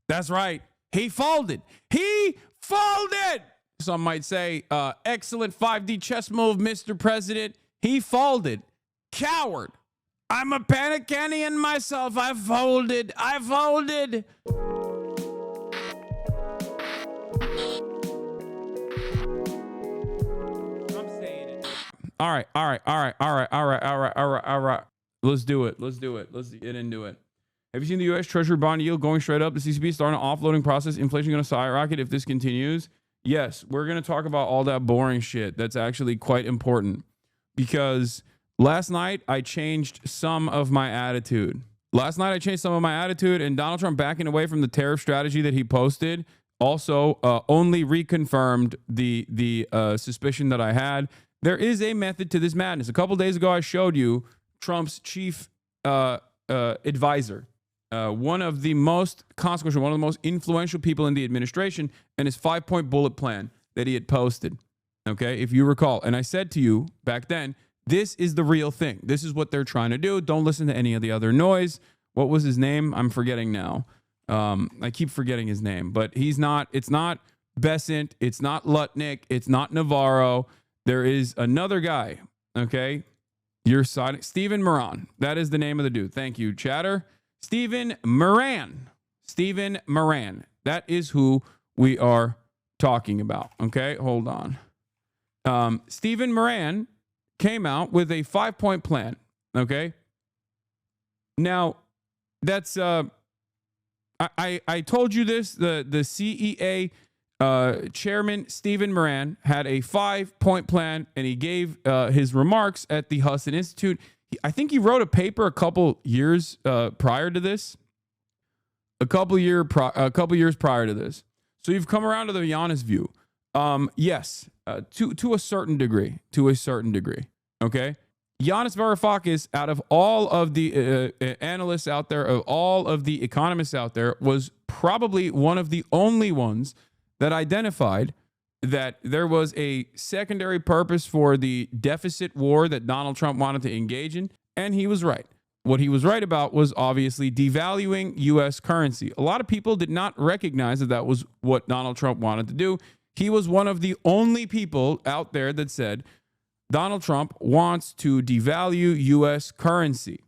That's right. He folded. He folded. Some might say, excellent 5D chess move, Mr. President. He folded. Coward. I'm a Panicanian myself. I folded. I folded. I'm saying it. All right. Let's do it. Let's get into it. Have you seen the U.S. Treasury bond yield going straight up? The CCP starting an offloading process. Inflation going to skyrocket if this continues. Yes, we're going to talk about all that boring shit. That's actually quite important because last night I changed some of my attitude. And Donald Trump backing away from the tariff strategy that he posted also only reconfirmed the suspicion that I had. There is a method to this madness. A couple days ago, I showed you Trump's chief advisor, one of the most consequential, one of the most influential people in the administration, and his 5-point bullet plan that he had posted. Okay, if you recall. And I said to you back then, this is the real thing. This is what they're trying to do. Don't listen to any of the other noise. What was his name? I'm forgetting now. I keep forgetting his name, but it's not Besant. It's not Lutnick. It's not Navarro. There is another guy. Okay. You're signing Stephen Moran. That is the name of the dude. Thank you, chatter. Stephen Moran. That is who we are talking about. Okay. Hold on. Stephen Moran came out with a 5-point plan. Okay. Now, that's I told you this. The CEA chairman Stephen Moran had a 5-point plan, and he gave his remarks at the Hasan Institute. I think he wrote a paper a couple years prior to this. A couple years prior to this. So you've come around to the Giannis view. Yes, to a certain degree. Okay. Giannis Varoufakis, out of all of the analysts out there, of all of the economists out there, was probably one of the only ones that identified that there was a secondary purpose for the deficit war that Donald Trump wanted to engage in, and he was right. What he was right about was obviously devaluing U.S. currency. A lot of people did not recognize that that was what Donald Trump wanted to do. He was one of the only people out there that said Donald Trump wants to devalue U.S. currency.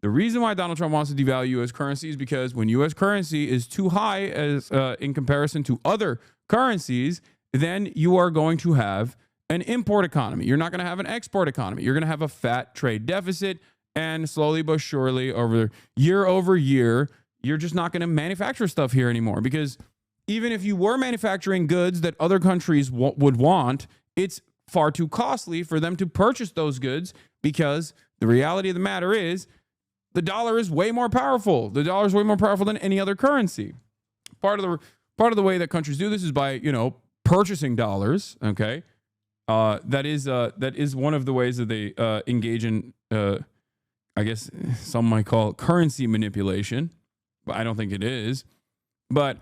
The reason why Donald Trump wants to devalue U.S. currency is because when U.S. currency is too high as in comparison to other currencies, then you are going to have an import economy. You're not going to have an export economy. You're going to have a fat trade deficit, and slowly but surely over year, you're just not going to manufacture stuff here anymore, because even if you were manufacturing goods that other countries would want, it's far too costly for them to purchase those goods, because the reality of the matter is the dollar is way more powerful. The dollar is way more powerful than any other currency. Part of the way that countries do this is by, purchasing dollars. Okay. That is one of the ways that they engage in, I guess some might call it currency manipulation, but I don't think it is. But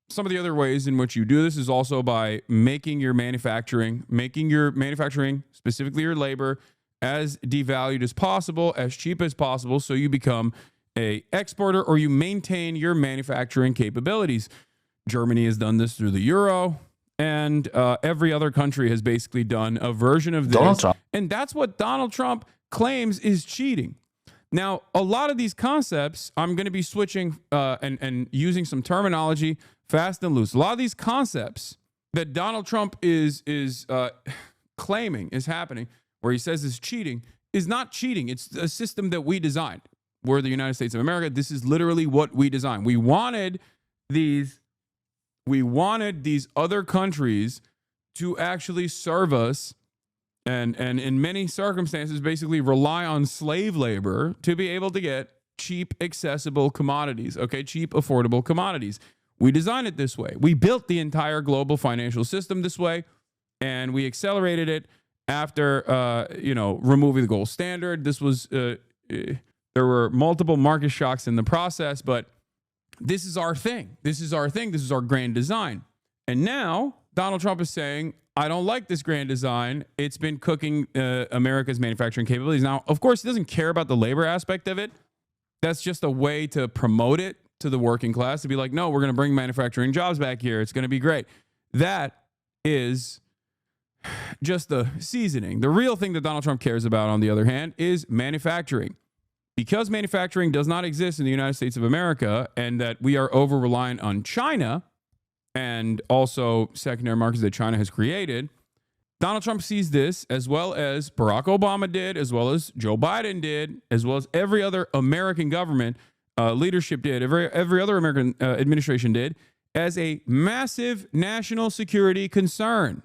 some of the other ways in which you do this is also by making your manufacturing, specifically your labor, as devalued as possible, as cheap as possible, so you become an exporter or you maintain your manufacturing capabilities. Germany has done this through the euro, and every other country has basically done a version of this. And that's what Donald Trump claims is cheating. Now, a lot of these concepts, I'm going to be switching and using some terminology fast and loose. A lot of these concepts that Donald Trump is claiming is happening, where he says is cheating, is not cheating. It's a system that we designed. We're the United States of America. This is literally what we designed. We wanted these other countries to actually serve us and in many circumstances basically rely on slave labor to be able to get cheap, accessible commodities, okay? Cheap, affordable commodities. We designed it this way. We built the entire global financial system this way, and we accelerated it after, removing the gold standard. This was, there were multiple market shocks in the process, but this is our thing. This is our grand design. And now Donald Trump is saying, I don't like this grand design. It's been cooking America's manufacturing capabilities. Now, of course, he doesn't care about the labor aspect of it. That's just a way to promote it, to the working class to be like, no, we're going to bring manufacturing jobs back here. It's going to be great. That is just the seasoning. The real thing that Donald Trump cares about, on the other hand, is manufacturing. Because manufacturing does not exist in the United States of America, and that we are over-reliant on China and also secondary markets that China has created, Donald Trump sees this, as well as Barack Obama did, as well as Joe Biden did, as well as every other American government leadership did, every other American administration did, as a massive national security concern.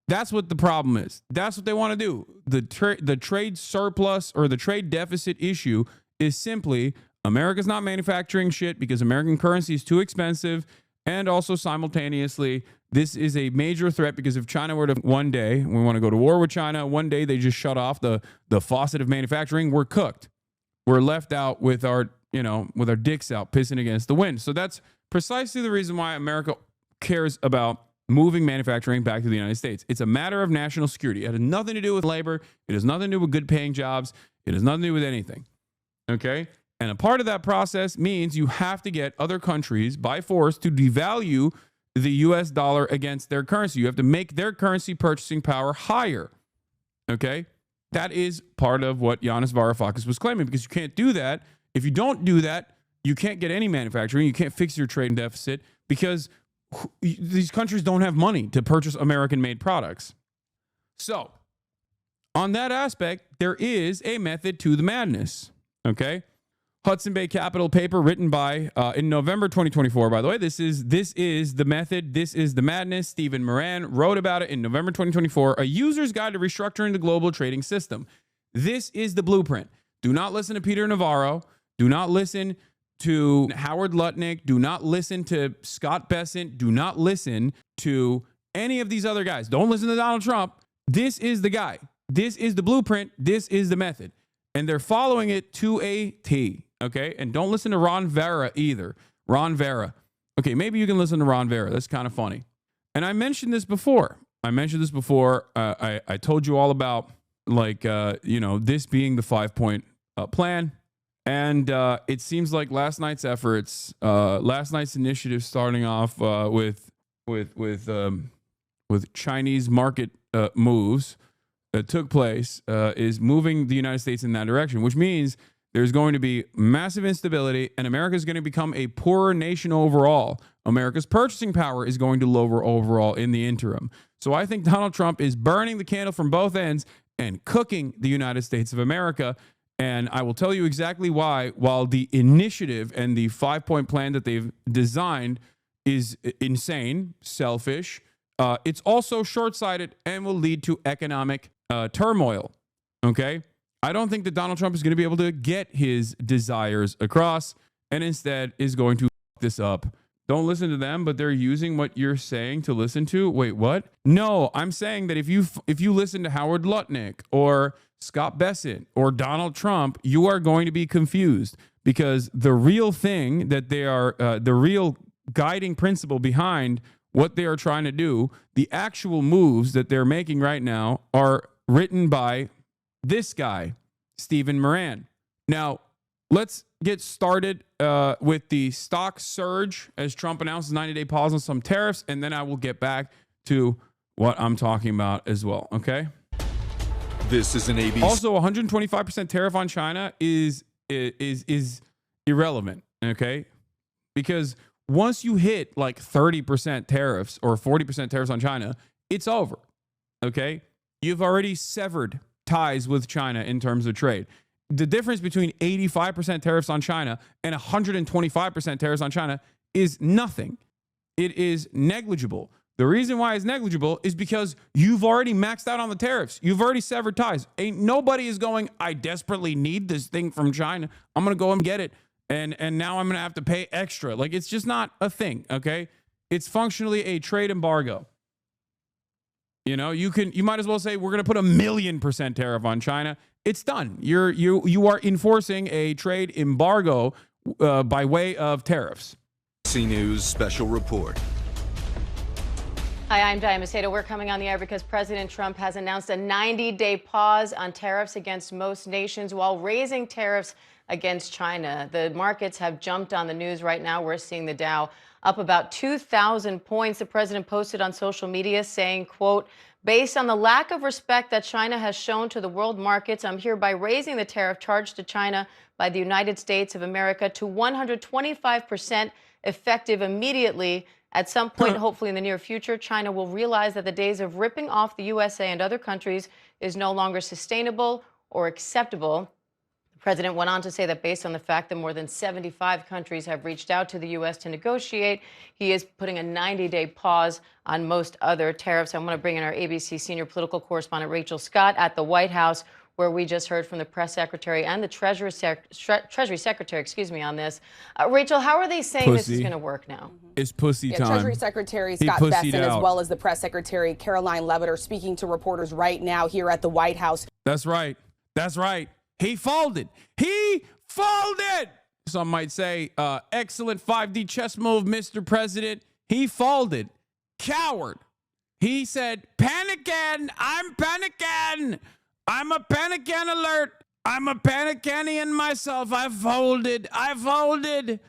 That's what the problem is. That's what they want to do. The trade surplus or the trade deficit issue is simply America's not manufacturing shit because American currency is too expensive. And also simultaneously, this is a major threat because if China were to one day, we want to go to war with China, one day they just shut off the faucet of manufacturing, we're cooked. We're left out with our, with our dicks out, pissing against the wind. So that's precisely the reason why America cares about moving manufacturing back to the United States. It's a matter of national security. It has nothing to do with labor. It has nothing to do with good paying jobs. It has nothing to do with anything. Okay? And a part of that process means you have to get other countries by force to devalue the US dollar against their currency. You have to make their currency purchasing power higher. Okay? That is part of what Yanis Varoufakis was claiming, because you can't do that. If you don't do that, you can't get any manufacturing. You can't fix your trade deficit because these countries don't have money to purchase American-made products. So, on that aspect, there is a method to the madness. Okay? Hudson Bay Capital paper written by, in November 2024, by the way, this is the method, this is the madness. Stephen Moran wrote about it in November 2024, a user's guide to restructuring the global trading system. This is the blueprint. Do not listen to Peter Navarro. Do not listen to Howard Lutnick. Do not listen to Scott Bessent. Do not listen to any of these other guys. Don't listen to Donald Trump. This is the guy. This is the blueprint. This is the method. And they're following it to a T. Okay, and don't listen to Ron Vera either. Ron Vera. Okay, maybe you can listen to Ron Vera. That's kind of funny. And I mentioned this before. I told you all about, this being the 5-point plan. And it seems like last night's efforts, last night's initiative, starting off with Chinese market moves that took place, is moving the United States in that direction, which means there's going to be massive instability, and America is going to become a poorer nation overall. America's purchasing power is going to lower overall in the interim. So I think Donald Trump is burning the candle from both ends and cooking the United States of America. And I will tell you exactly why, while the initiative and the 5-point plan that they've designed is insane, selfish, it's also short-sighted and will lead to economic turmoil. Okay? I don't think that Donald Trump is going to be able to get his desires across, and instead is going to fuck this up. Don't listen to them, but they're using what you're saying to listen to. Wait, what? No, I'm saying that if you listen to Howard Lutnick or Scott Bessent or Donald Trump, you are going to be confused, because the real thing that they are, the real guiding principle behind what they are trying to do, the actual moves that they're making right now, are written by this guy, Stephen Moran. Now, let's get started with the stock surge as Trump announces 90-day pause on some tariffs, and then I will get back to what I'm talking about as well, okay? This is an ABC. Also, 125% tariff on China is irrelevant, okay? Because once you hit like 30% tariffs or 40% tariffs on China, it's over, okay? You've already severed ties with China in terms of trade. The difference between 85% tariffs on China and 125% tariffs on China is nothing. It is negligible. The reason why it's negligible is because you've already maxed out on the tariffs. You've already severed ties. Ain't nobody is going, I desperately need this thing from China. I'm going to go and get it. And now I'm going to have to pay extra. Like, it's just not a thing, okay? It's functionally a trade embargo. You know, you might as well say we're going to put 1,000,000% tariff on China. It's done. You are enforcing a trade embargo by way of tariffs. ABC News special report. Hi, I'm Diane Macedo. We're coming on the air because President Trump has announced a 90-day pause on tariffs against most nations while raising tariffs against China. The markets have jumped on the news right now. We're seeing the Dow up about 2,000 points. The president posted on social media saying, quote, based on the lack of respect that China has shown to the world markets, I'm hereby raising the tariff charge to China by the United States of America to 125% effective immediately. At some point, hopefully in the near future, China will realize that the days of ripping off the USA and other countries is no longer sustainable or acceptable. The president went on to say that based on the fact that more than 75 countries have reached out to the U.S. to negotiate, he is putting a 90-day pause on most other tariffs. I want to bring in our ABC senior political correspondent, Rachel Scott, at the White House, where we just heard from the press secretary and the Treasury Secretary, on this. Rachel, how are they saying this is going to work now? It's pussy time. Treasury Secretary Scott Bessent, as well as the press secretary Caroline Levitt, are speaking to reporters right now here at the White House. That's right. That's right. He folded. He folded. Some might say, excellent 5D chess move, Mr. President. He folded. Coward. He said, panicking. I'm panicking. I'm a panican alert. I'm a panicanian myself. I folded. I folded.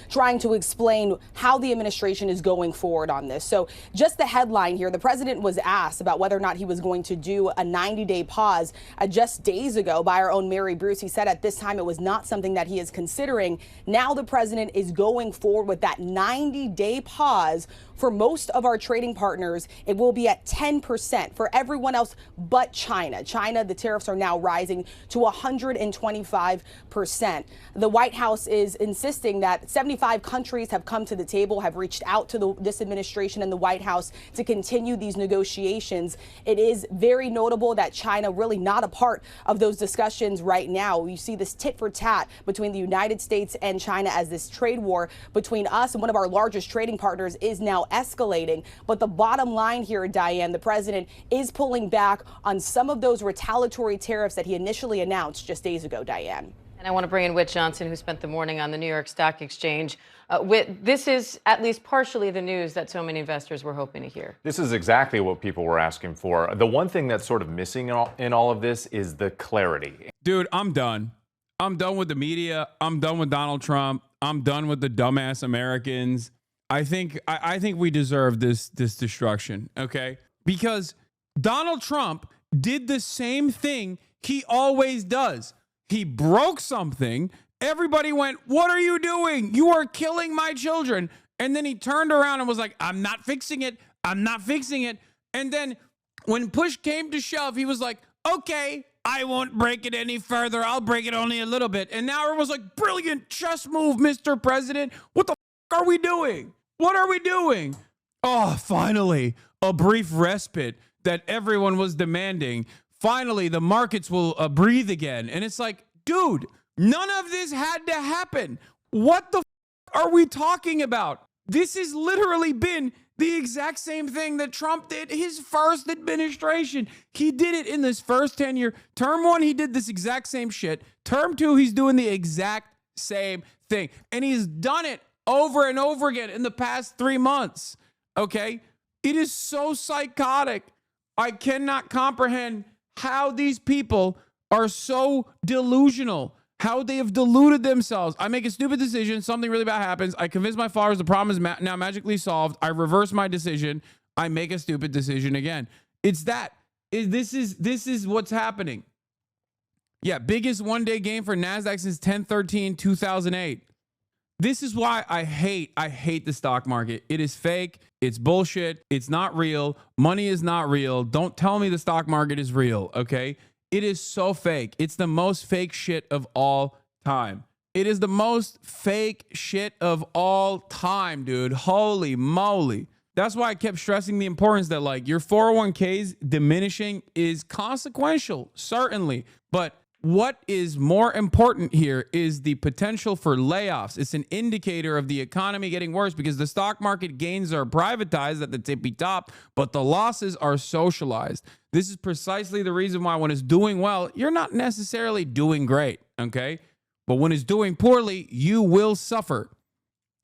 Trying to explain how the administration is going forward on this. So just the headline here, the president was asked about whether or not he was going to do a 90-day pause just days ago by our own Mary Bruce. He said at this time it was not something that he is considering. Now the president is going forward with that 90-day pause. For most of our trading partners, it will be at 10% for everyone else but China. China, the tariffs are now rising to 125%. The White House is insisting that 75 countries have come to the table, have reached out to this administration and the White House to continue these negotiations. It is very notable that China really not a part of those discussions right now. You see this tit for tat between the United States and China as this trade war between us and one of our largest trading partners is now escalating. But the bottom line here, Diane, the president is pulling back on some of those retaliatory tariffs that he initially announced just days ago, Diane. And I want to bring in Whit Johnson, who spent the morning on the New York Stock Exchange. Whit, this is at least partially the news that so many investors were hoping to hear. This is exactly what people were asking for. The one thing that's sort of missing in all of this is the clarity. Dude, I'm done. I'm done with the media. I'm done with Donald Trump. I'm done with the dumbass Americans. I think we deserve this destruction, okay? Because Donald Trump did the same thing he always does. He broke something. Everybody went, "What are you doing? You are killing my children." And then he turned around and was like, "I'm not fixing it. I'm not fixing it." And then when push came to shove, he was like, "Okay, I won't break it any further. I'll break it only a little bit." And now everyone's like, "Brilliant chess move, Mr. President. What the are we doing? What are we doing?" Oh, finally, a brief respite that everyone was demanding. Finally, the markets will breathe again. And it's like, dude, none of this had to happen. What the are we talking about? This has literally been the exact same thing that Trump did his first administration. He did it in this first tenure. Term one, he did this exact same shit. Term two, he's doing the exact same thing. And he's done it over and over again in the past 3 months. Okay? It is so psychotic. I cannot comprehend how these people are so delusional, how they have deluded themselves. I make a stupid decision, something really bad happens. I convince my followers the problem is now magically solved. I reverse my decision. I make a stupid decision again. It's that. This is what's happening. Yeah, biggest one-day gain for NASDAQ since 10/13/2008. This is why I hate the stock market. It is fake. It's bullshit. It's not real. Money is not real. Don't tell me the stock market is real, okay? It is so fake. It's the most fake shit of all time. It is the most fake shit of all time, dude. Holy moly. That's why I kept stressing the importance that, like, your 401ks diminishing is consequential, certainly. But what is more important here is the potential for layoffs. It's an indicator of the economy getting worse because the stock market gains are privatized at the tippy top, but the losses are socialized. This is precisely the reason why when it's doing well, you're not necessarily doing great, okay? But when it's doing poorly, you will suffer.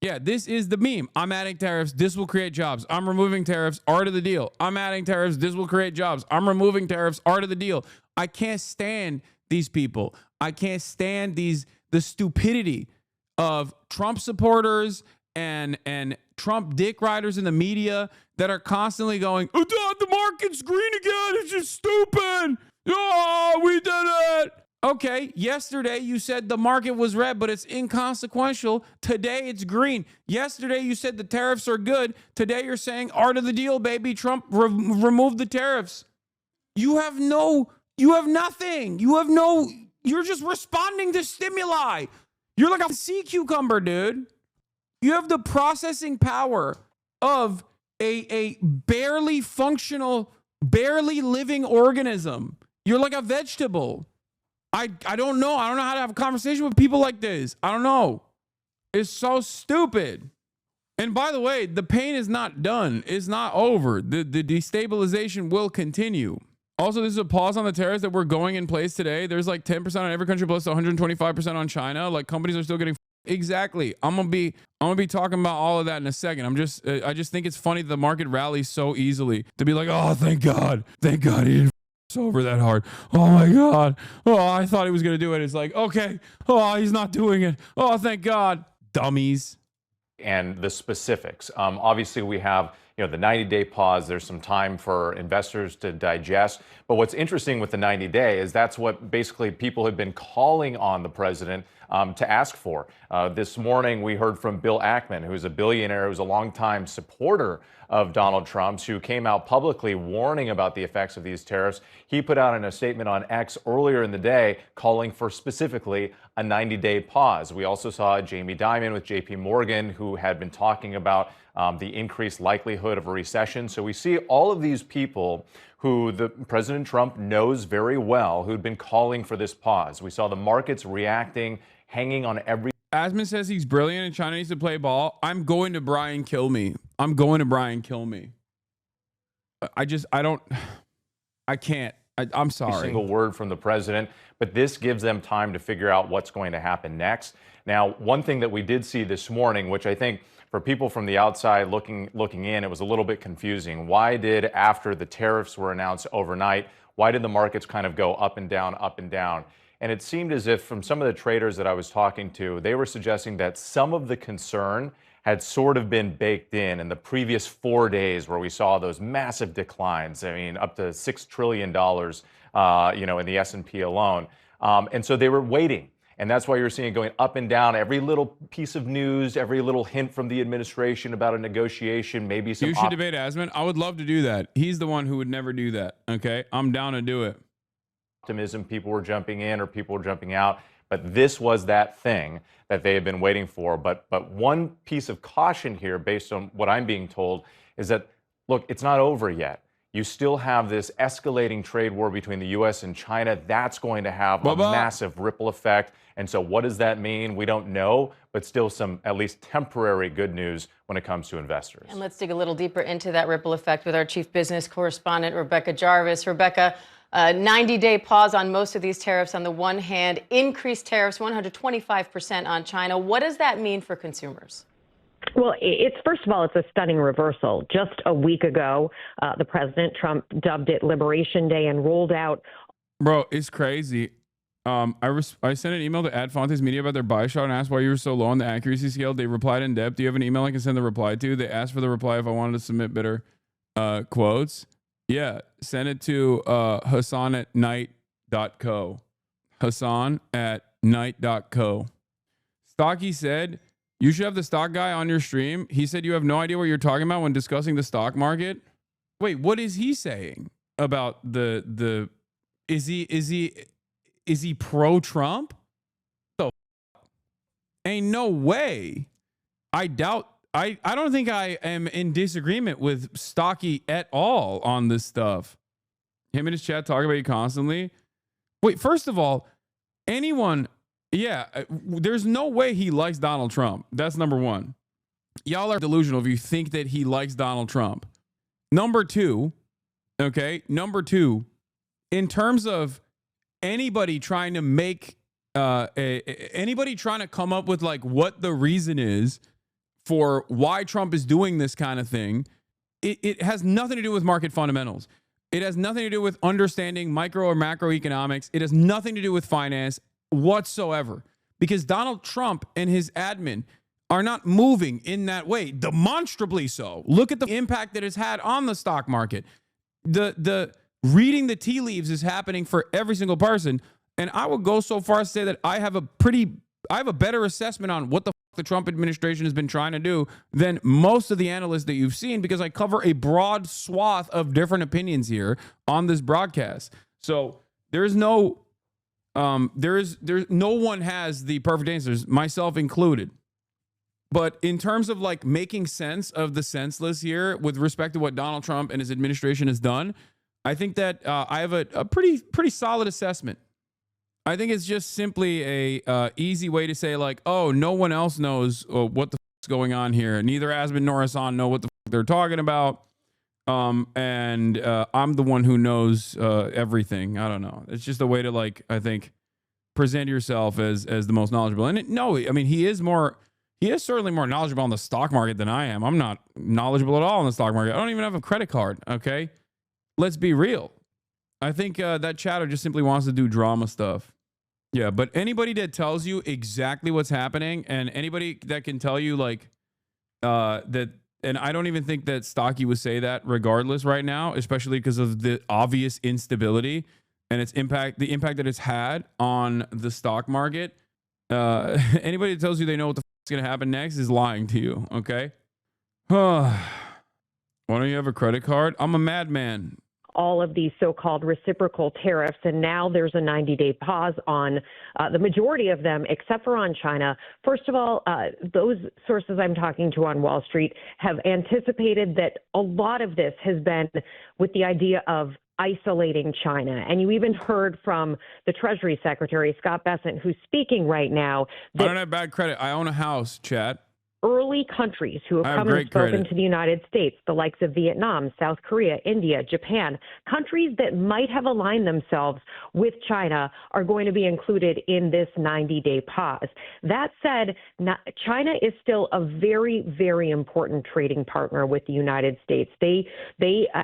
Yeah, this is the meme. I'm adding tariffs. This will create jobs. I'm removing tariffs. Art of the deal. I'm adding tariffs. This will create jobs. I'm removing tariffs. Art of the deal. I can't stand these people. I can't stand the stupidity of Trump supporters and Trump dick riders in the media that are constantly going, oh, the market's green again. It's just stupid. Oh, we did it. Okay, yesterday you said the market was red, but it's inconsequential. Today it's green. Yesterday you said the tariffs are good. Today you're saying art of the deal, baby. Trump removed the tariffs. You have nothing. You're just responding to stimuli. You're like a sea cucumber, dude. You have the processing power of a barely functional, barely living organism. You're like a vegetable. I don't know. I don't know how to have a conversation with people like this. I don't know. It's so stupid. And by the way, the pain is not done. It's not over. The destabilization will continue. Also, this is a pause on the tariffs that were going in place today. There's like 10% on every country plus 125% on China. Like companies are still getting exactly. I'm gonna be talking about all of that in a second. I just think it's funny that the market rallies so easily to be like, oh, thank God he didn't over that hard. Oh my God. Oh, I thought he was going to do it. It's like, okay. Oh, he's not doing it. Oh, thank God. Dummies. And the specifics. Obviously, we have the 90-day pause. There's some time for investors to digest. But what's interesting with the 90-day is that's what basically people have been calling on the president to ask for. This morning, we heard from Bill Ackman, who's a billionaire, who's a longtime supporter of Donald Trump's, who came out publicly warning about the effects of these tariffs. He put out in a statement on X earlier in the day calling for specifically a 90-day pause. We also saw Jamie Dimon with JP Morgan, who had been talking about the increased likelihood of a recession. So we see all of these people who President Trump knows very well, who'd been calling for this pause. We saw the markets reacting, hanging on every. Asman says he's brilliant and China needs to play ball. I'm going to Brian kill me. I can't. I'm sorry. Single word from the president, but this gives them time to figure out what's going to happen next. Now, one thing that we did see this morning, which I think for people from the outside looking in, it was a little bit confusing. Why did, after the tariffs were announced overnight, why did the markets kind of go up and down, up and down? And it seemed as if from some of the traders that I was talking to, they were suggesting that some of the concern had sort of been baked in the previous 4 days where we saw those massive declines. I mean, up to $6 trillion, in the S&P alone. And so they were waiting. And that's why you're seeing it going up and down. Every little piece of news, every little hint from the administration about a negotiation, maybe some. You should debate Asman. I would love to do that. He's the one who would never do that. Okay, I'm down to do it. Optimism, people were jumping in or people were jumping out. But this was that thing that they had been waiting for. But one piece of caution here, based on what I'm being told, is that, look, it's not over yet. You still have this escalating trade war between the U.S. and China. That's going to have a massive ripple effect. And so what does that mean? We don't know, but still some at least temporary good news when it comes to investors. And let's dig a little deeper into that ripple effect with our chief business correspondent, Rebecca Jarvis. Rebecca, 90-day pause on most of these tariffs. On the one hand, increased tariffs, 125% on China. What does that mean for consumers? Well, first of all, it's a stunning reversal. Just a week ago, the President Trump dubbed it Liberation Day and rolled out. Bro, it's crazy. I sent an email to Ad Fontes Media about their buy shot and asked why you were so low on the accuracy scale. They replied in depth. Do you have an email I can send the reply to? They asked for the reply if I wanted to submit better quotes. Yeah, send it to Hasan@night.co. Hasan@night.co. Stocky said, you should have the stock guy on your stream. He said you have no idea what you're talking about when discussing the stock market. Wait, what is he saying about the is he pro-Trump? Ain't no way. I doubt. I don't think I am in disagreement with Stocky at all on this stuff. Him and his chat talk about you constantly. Wait, first of all, anyone, there's no way he likes Donald Trump. That's number one. Y'all are delusional if you think that he likes Donald Trump. Number two, in terms of anybody trying to make, anybody trying to come up with like what the reason is for why Trump is doing this kind of thing, it has nothing to do with market fundamentals. It has nothing to do with understanding micro or macroeconomics. It has nothing to do with finance whatsoever, because Donald Trump and his admin are not moving in that way, demonstrably so. Look at the impact that it's had on the stock market. The reading the tea leaves is happening for every single person. And I would go so far as to say that I have a better assessment on what the Trump administration has been trying to do than most of the analysts that you've seen, because I cover a broad swath of different opinions here on this broadcast. So there's no one has the perfect answers, myself included. But in terms of like making sense of the senseless here with respect to what Donald Trump and his administration has done, I think that I have a pretty solid assessment. I think it's just simply a easy way to say like, oh, no one else knows what the is going on here. Neither Asman nor Hasan know what the they're talking about. And I'm the one who knows everything. I don't know. It's just a way to, like, I think, present yourself as the most knowledgeable. And he is certainly more knowledgeable on the stock market than I am. I'm not knowledgeable at all on the stock market. I don't even have a credit card. Okay. Let's be real. I think that chatter just simply wants to do drama stuff. Yeah, but anybody that tells you exactly what's happening, and anybody that can tell you like that, and I don't even think that Stocky would say that regardless right now, especially because of the obvious instability and its impact, the impact that it's had on the stock market. Anybody that tells you they know what the is going to happen next is lying to you, okay? Why don't you have a credit card? I'm a madman. All of these so-called reciprocal tariffs, and now there's a 90-day pause on the majority of them, except for on China. First of all, those sources I'm talking to on Wall Street have anticipated that a lot of this has been with the idea of isolating China. And you even heard from the Treasury Secretary, Scott Bessent, who's speaking right now. I don't have bad credit. I own a house, chat. Early countries who have come and spoken to the United States, the likes of Vietnam, South Korea, India, Japan, countries that might have aligned themselves with China are going to be included in this 90-day pause. That said, China is still a very, very important trading partner with the United States. They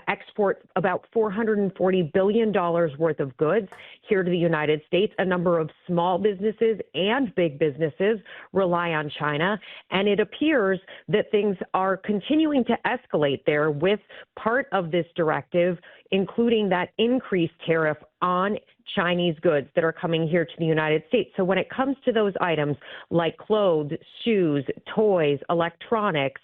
export about $440 billion worth of goods here to the United States. A number of small businesses and big businesses rely on China, and it appears that things are continuing to escalate there with part of this directive, including that increased tariff on Chinese goods that are coming here to the United States. So when it comes to those items like clothes, shoes, toys, electronics,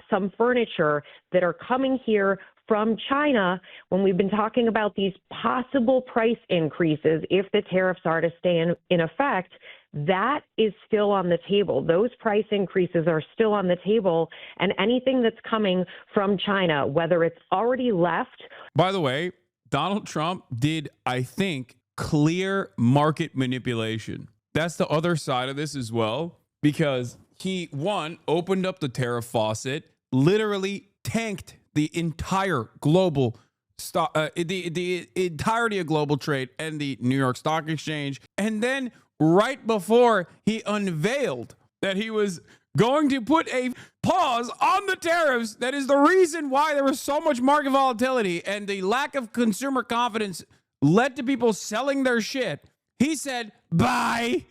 some furniture that are coming here from China, when we've been talking about these possible price increases if the tariffs are to stay in effect, that is still on the table. Those price increases are still on the table, and anything that's coming from China, whether it's already left. By the way, Donald Trump did, I think, clear market manipulation. That's the other side of this as well, because he, one, opened up the tariff faucet, literally tanked the entire global stock, the entirety of global trade and the New York Stock Exchange, and then right before he unveiled that he was going to put a pause on the tariffs, that is the reason why there was so much market volatility and the lack of consumer confidence led to people selling their shit. He said, bye.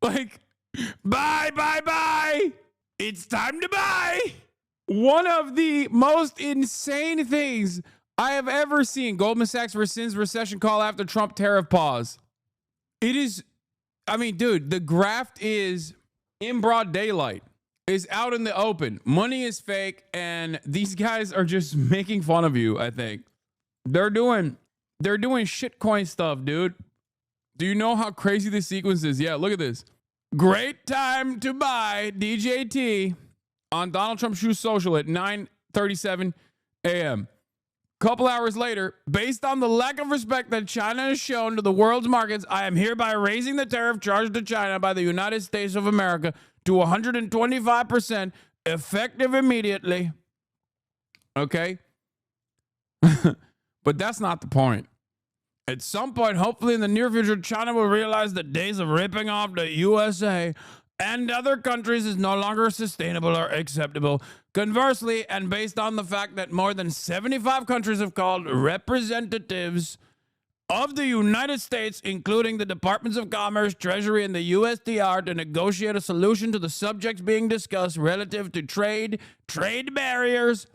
Like, bye. It's time to buy. One of the most insane things I have ever seen. Goldman Sachs rescinds recession call after Trump tariff pause. It is, I mean, dude, the graft is in broad daylight. Is out in the open. Money is fake, and these guys are just making fun of you, I think. They're doing shitcoin stuff, dude. Do you know how crazy this sequence is? Yeah, look at this. Great time to buy DJT on Donald Trump's Truth Social at 9:37 a.m. Couple hours later, based on the lack of respect that China has shown to the world's markets, I am hereby raising the tariff charged to China by the United States of America to 125%, effective immediately. Okay? But that's not the point. At some point, hopefully in the near future, China will realize the days of ripping off the USA and other countries is no longer sustainable or acceptable. Conversely, and based on the fact that more than 75 countries have called representatives of the United States, including the Departments of Commerce, Treasury, and the USTR, to negotiate a solution to the subjects being discussed relative to trade barriers,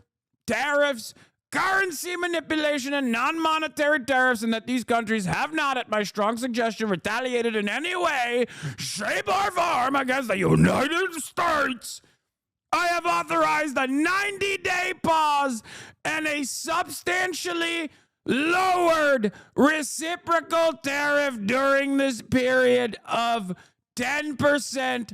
tariffs, currency manipulation, and non-monetary tariffs, and that these countries have not, at my strong suggestion, retaliated in any way, shape, or form against the United States, I have authorized a 90-day pause and a substantially lowered reciprocal tariff during this period of 10%,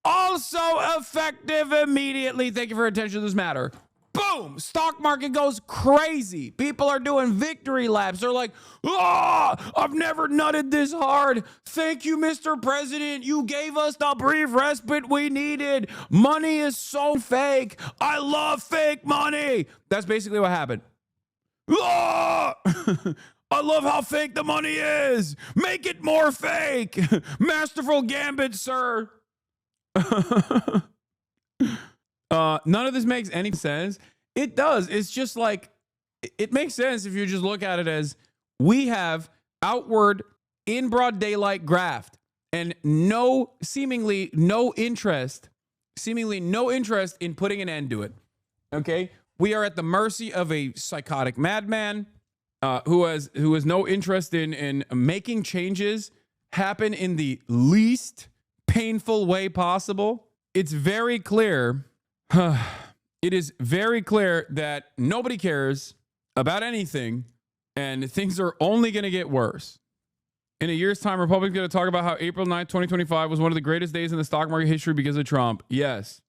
also effective immediately. Thank you for your attention to this matter. Boom! Stock market goes crazy. People are doing victory laps. They're like, I've never nutted this hard. Thank you, Mr. President. You gave us the brief respite we needed. Money is so fake. I love fake money. That's basically what happened. I love how fake the money is. Make it more fake. Masterful gambit, sir. None of this makes any sense. It does. It's just like, it makes sense if you just look at it as we have outward in broad daylight graft and seemingly no interest in putting an end to it. Okay. We are at the mercy of a psychotic madman who has no interest in making changes happen in the least painful way possible. It's very clear. It is very clear that nobody cares about anything, and things are only going to get worse. In a year's time, Republicans are going to talk about how April 9th, 2025 was one of the greatest days in the stock market history because of Trump. Yes.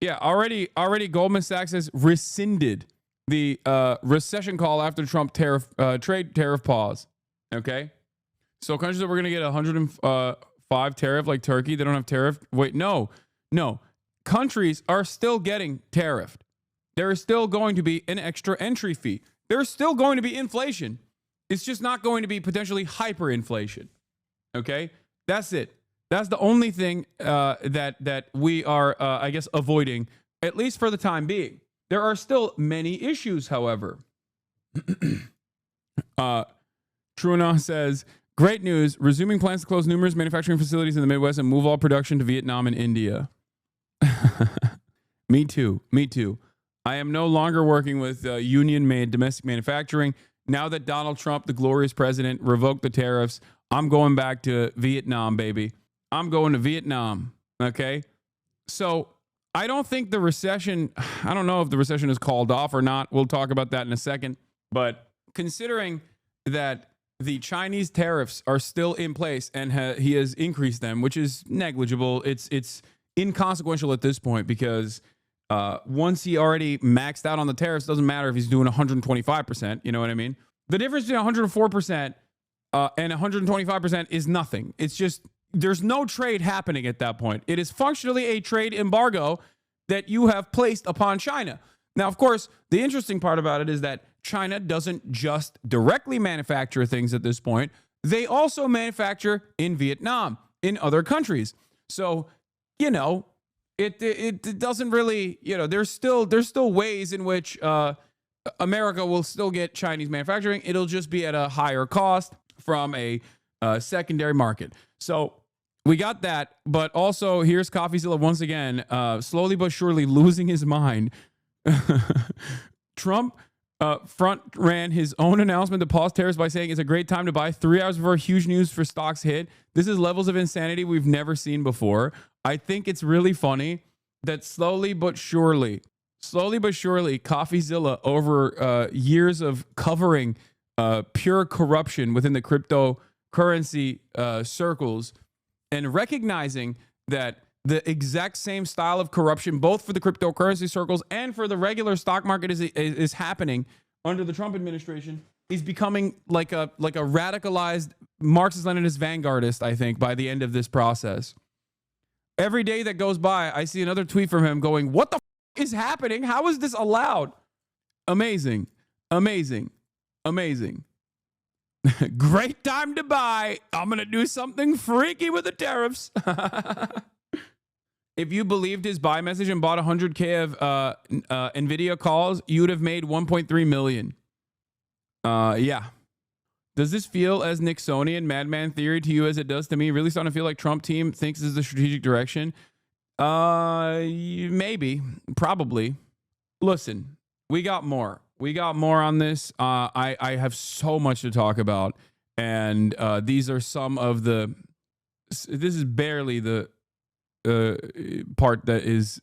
Yeah, already Goldman Sachs has rescinded the recession call after Trump trade tariff pause. Okay? So countries that were going to get 105 tariff like Turkey, they don't have tariff. Wait, no. Countries are still getting tariffed. There is still going to be an extra entry fee. There's still going to be inflation. It's just not going to be potentially hyperinflation. Okay? That's it. That's the only thing that we are, I guess, avoiding, at least for the time being. There are still many issues, however. Truna says, great news. Resuming plans to close numerous manufacturing facilities in the Midwest and move all production to Vietnam and India. Me too. I am no longer working with union-made domestic manufacturing. Now that Donald Trump, the glorious president, revoked the tariffs, I'm going back to Vietnam, baby. I'm going to Vietnam. Okay. So I don't think the recession, I don't know if the recession is called off or not. We'll talk about that in a second. But considering that the Chinese tariffs are still in place and he has increased them, which is negligible. It's inconsequential at this point because once he already maxed out on the tariffs, doesn't matter if he's doing 125%. You know what I mean? The difference between 104% and 125% is nothing. It's just, there's no trade happening at that point. It is functionally a trade embargo that you have placed upon China. Now, of course, the interesting part about it is that China doesn't just directly manufacture things at this point. They also manufacture in Vietnam, in other countries. So, you know, it doesn't really, you know, there's still ways in which America will still get Chinese manufacturing. It'll just be at a higher cost from a secondary market. So we got that, but also here's CoffeeZilla once again, slowly but surely losing his mind. Trump front ran his own announcement to pause tariffs by saying it's a great time to buy 3 hours before huge news for stocks hit. This is levels of insanity we've never seen before. I think it's really funny that slowly but surely, CoffeeZilla, over years of covering pure corruption within the cryptocurrency circles and recognizing that the exact same style of corruption, both for the cryptocurrency circles and for the regular stock market, is happening under the Trump administration. He's becoming like a radicalized Marxist-Leninist vanguardist, I think, by the end of this process. Every day that goes by, I see another tweet from him going, what the is happening? How is this allowed? Amazing. Great time to buy. I'm going to do something freaky with the tariffs. If you believed his buy message and bought 100K of NVIDIA calls, you would have made 1.3 million. Yeah. Does this feel as Nixonian madman theory to you as it does to me? Really starting to feel like Trump team thinks this is the strategic direction? Maybe. Probably. Listen, we got more. We got more on this. I have so much to talk about. And these are some of the... This is barely the part that is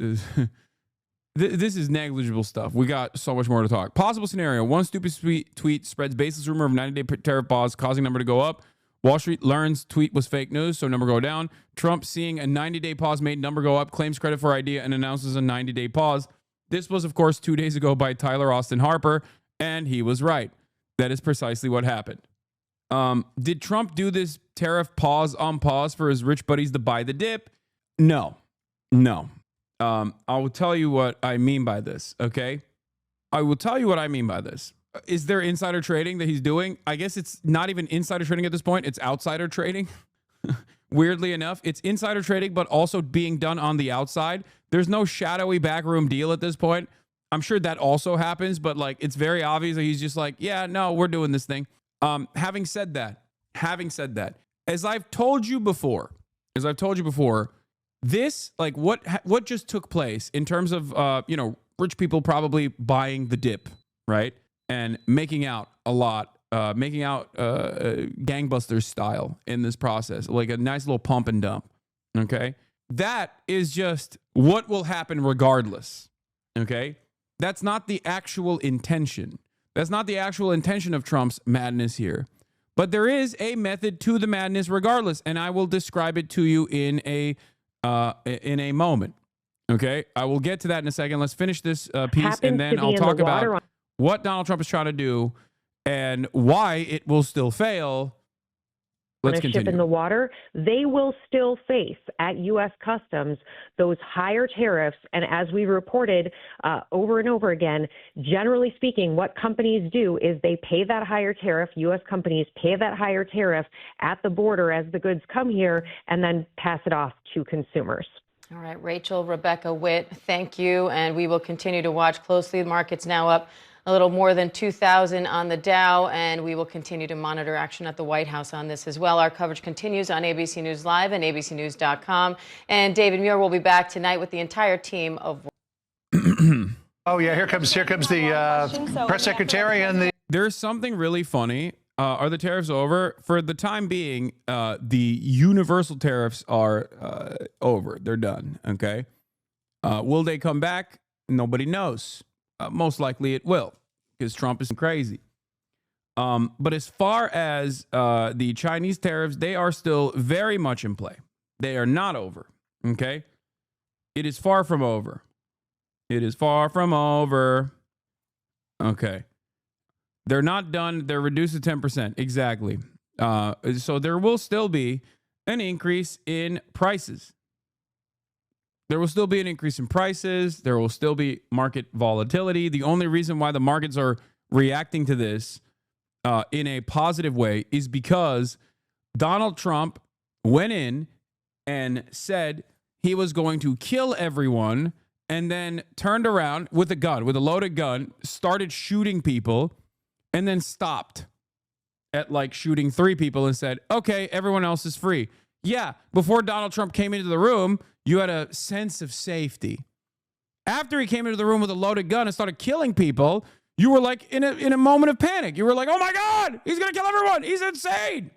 this is negligible stuff. We got so much more to talk. Possible scenario: one stupid tweet spreads baseless rumor of 90-day tariff pause, causing number to go up. Wall Street learns tweet was fake news, so number go down. Trump, seeing a 90-day pause made number go up, claims credit for idea and announces a 90-day pause. This was, of course, 2 days ago by Tyler Austin Harper, and he was right. That is precisely what happened. Did Trump do this tariff pause on pause for his rich buddies to buy the dip? No. I will tell you what I mean by this, okay? I will tell you what I mean by this. Is there insider trading that he's doing? I guess it's not even insider trading at this point. It's outsider trading. Weirdly enough, it's insider trading, but also being done on the outside. There's no shadowy backroom deal at this point. I'm sure that also happens, but like it's very obvious that he's just like, yeah, no, we're doing this thing. Having said that, as I've told you before, this, like what just took place in terms of, rich people probably buying the dip, right? And making out a lot, gangbusters style in this process, like a nice little pump and dump. Okay. That is just what will happen regardless. Okay. That's not the actual intention. That's not the actual intention of Trump's madness here. But there is a method to the madness regardless. And I will describe it to you in a moment. Okay. I will get to that in a second. Let's finish this piece and then I'll talk about what Donald Trump is trying to do and why it will still fail. Let's continue. Ship in the water, they will still face at U.S. Customs those higher tariffs. And as we reported over and over again, generally speaking, what companies do is they pay that higher tariff. U.S. companies pay that higher tariff at the border as the goods come here and then pass it off to consumers. All right, Rachel, Rebecca Witt, thank you. And we will continue to watch closely. The market's now up a little more than 2,000 on the Dow, and we will continue to monitor action at the White House on this as well. Our coverage continues on ABC News Live and abcnews.com. And David Muir will be back tonight with the entire team of... Oh, yeah, here comes the press secretary and the... There's something really funny. Are the tariffs over? For the time being, the universal tariffs are over. They're done, okay? Will they come back? Nobody knows. Most likely it will, because Trump is crazy. But as far as the Chinese tariffs, they are still very much in play. They are not over, okay? It is far from over. It is far from over. Okay. They're not done. They're reduced to 10%. Exactly. So there will still be an increase in prices. There will still be an increase in prices. There will still be market volatility. The only reason why the markets are reacting to this in a positive way is because Donald Trump went in and said he was going to kill everyone and then turned around with a gun, with a loaded gun, started shooting people, and then stopped at like shooting 3 people and said, okay, everyone else is free. Yeah, before Donald Trump came into the room, you had a sense of safety. After he came into the room with a loaded gun and started killing people, you were like in a moment of panic. You were like, oh my God, he's going to kill everyone. He's insane.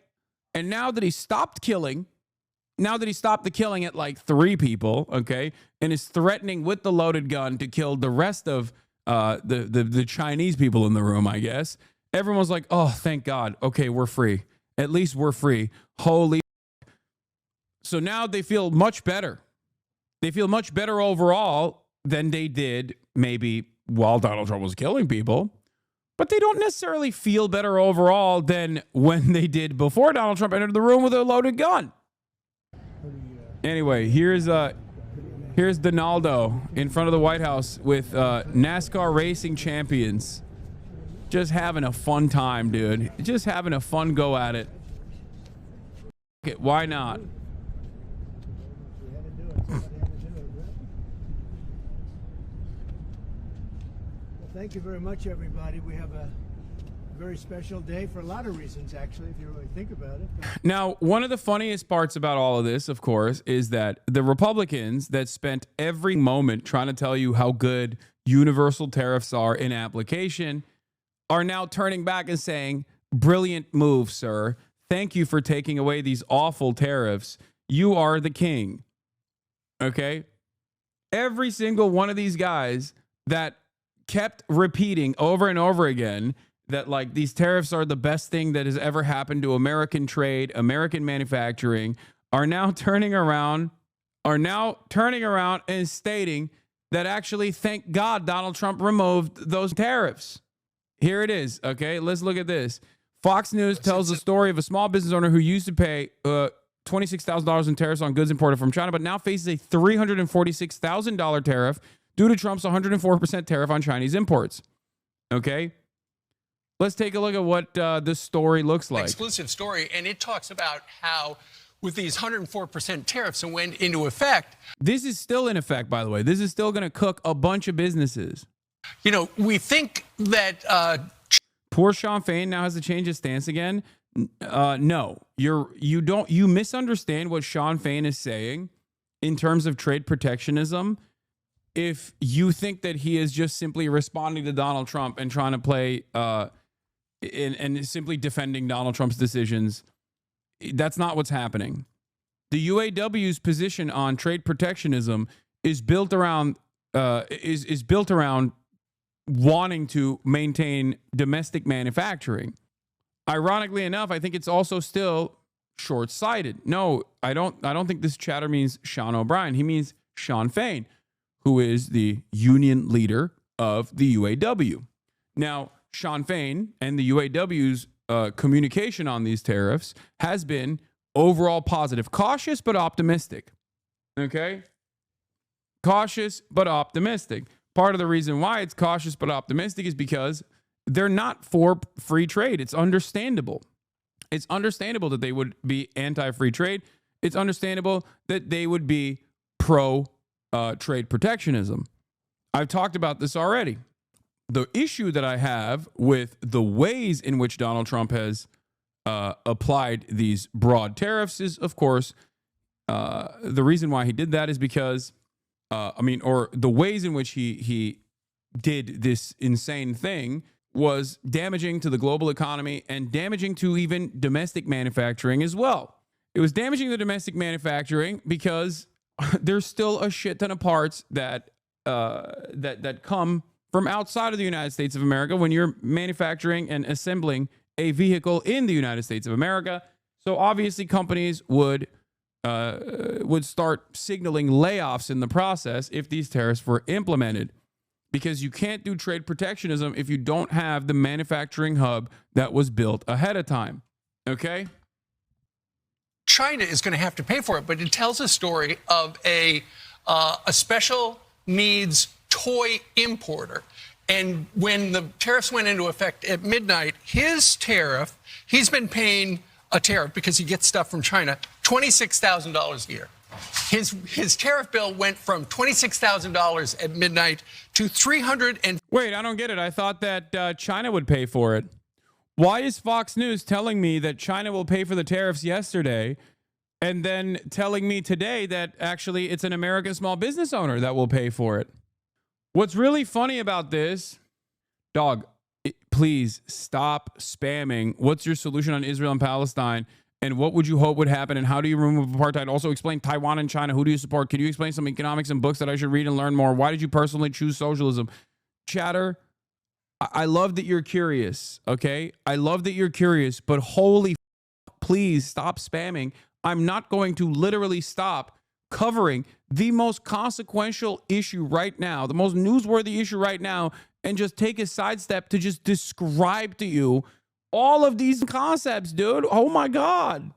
And now that he stopped killing, now that he stopped the killing at like 3 people, okay, and is threatening with the loaded gun to kill the rest of the Chinese people in the room, I guess, everyone's like, oh, thank God. Okay, we're free. At least we're free. Holy. So now they feel much better. They feel much better overall than they did maybe while Donald Trump was killing people. But they don't necessarily feel better overall than when they did before Donald Trump entered the room with a loaded gun. Anyway, here's Donaldo in front of the White House with NASCAR racing champions. Just having a fun time, dude. Just having a fun go at it. Okay, why not? Thank you very much, everybody. We have a very special day for a lot of reasons, actually, if you really think about it. Now, one of the funniest parts about all of this, of course, is that the Republicans that spent every moment trying to tell you how good universal tariffs are in application are now turning back and saying, brilliant move, sir. Thank you for taking away these awful tariffs. You are the king. Okay? Every single one of these guys that kept repeating over and over again that like these tariffs are the best thing that has ever happened to American trade, American manufacturing, are now turning around and stating that actually, thank God, Donald Trump removed those tariffs. Here it is. Okay, let's look at this. Fox News tells the story of a small business owner who used to pay $26,000 in tariffs on goods imported from China, but now faces a $346,000 tariff due to Trump's 104% tariff on Chinese imports. Okay. Let's take a look at what this story looks like. Exclusive story, and it talks about how with these 104% tariffs that went into effect. This is still in effect, by the way. This is still going to cook a bunch of businesses. You know, we think that... Poor Sean Fain now has to change his stance again. No, you misunderstand what Sean Fain is saying in terms of trade protectionism. If you think that he is just simply responding to Donald Trump and trying to play and simply defending Donald Trump's decisions, that's not what's happening. The UAW's position on trade protectionism is built around is built around wanting to maintain domestic manufacturing. Ironically enough, I think it's also still short-sighted. No, I don't think this chatter means Sean O'Brien. He means Sean Fain, who is the union leader of the UAW. Now, Sean Fain and the UAW's communication on these tariffs has been overall positive. Cautious but optimistic. Okay? Cautious but optimistic. Part of the reason why it's cautious but optimistic is because they're not for free trade. It's understandable. It's understandable that they would be anti-free trade. It's understandable that they would be pro-trade protectionism. I've talked about this already. The issue that I have with the ways in which Donald Trump has applied these broad tariffs is, of course, the reason why he did that is because, or the ways in which he did this insane thing was damaging to the global economy and damaging to even domestic manufacturing as well. It was damaging the domestic manufacturing because there's still a shit ton of parts that come from outside of the United States of America when you're manufacturing and assembling a vehicle in the United States of America. So obviously companies would start signaling layoffs in the process if these tariffs were implemented, because you can't do trade protectionism if you don't have the manufacturing hub that was built ahead of time. Okay? China is going to have to pay for it, but it tells a story of a special needs toy importer. And when the tariffs went into effect at midnight, his tariff, he's been paying a tariff because he gets stuff from China, $26,000 a year. His tariff bill went from $26,000 at midnight to $300. Wait, I don't get it. I thought that China would pay for it. Why is Fox News telling me that China will pay for the tariffs yesterday and then telling me today that actually it's an American small business owner that will pay for it? What's really funny about this, dog, please stop spamming. What's your solution on Israel and Palestine? And what would you hope would happen? And how do you remove apartheid? Also explain Taiwan and China. Who do you support? Can you explain some economics and books that I should read and learn more? Why did you personally choose socialism? Chatter, I love that you're curious, okay? I love that you're curious, but holy please stop spamming. I'm not going to literally stop covering the most consequential issue right now, the most newsworthy issue right now, and just take a sidestep to just describe to you all of these concepts, dude. Oh my God.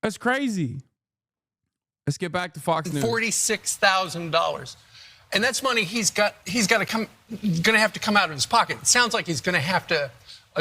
That's crazy. Let's get back to Fox News. $46,000. And that's money he's going to have to come out of his pocket. It sounds like he's going to have to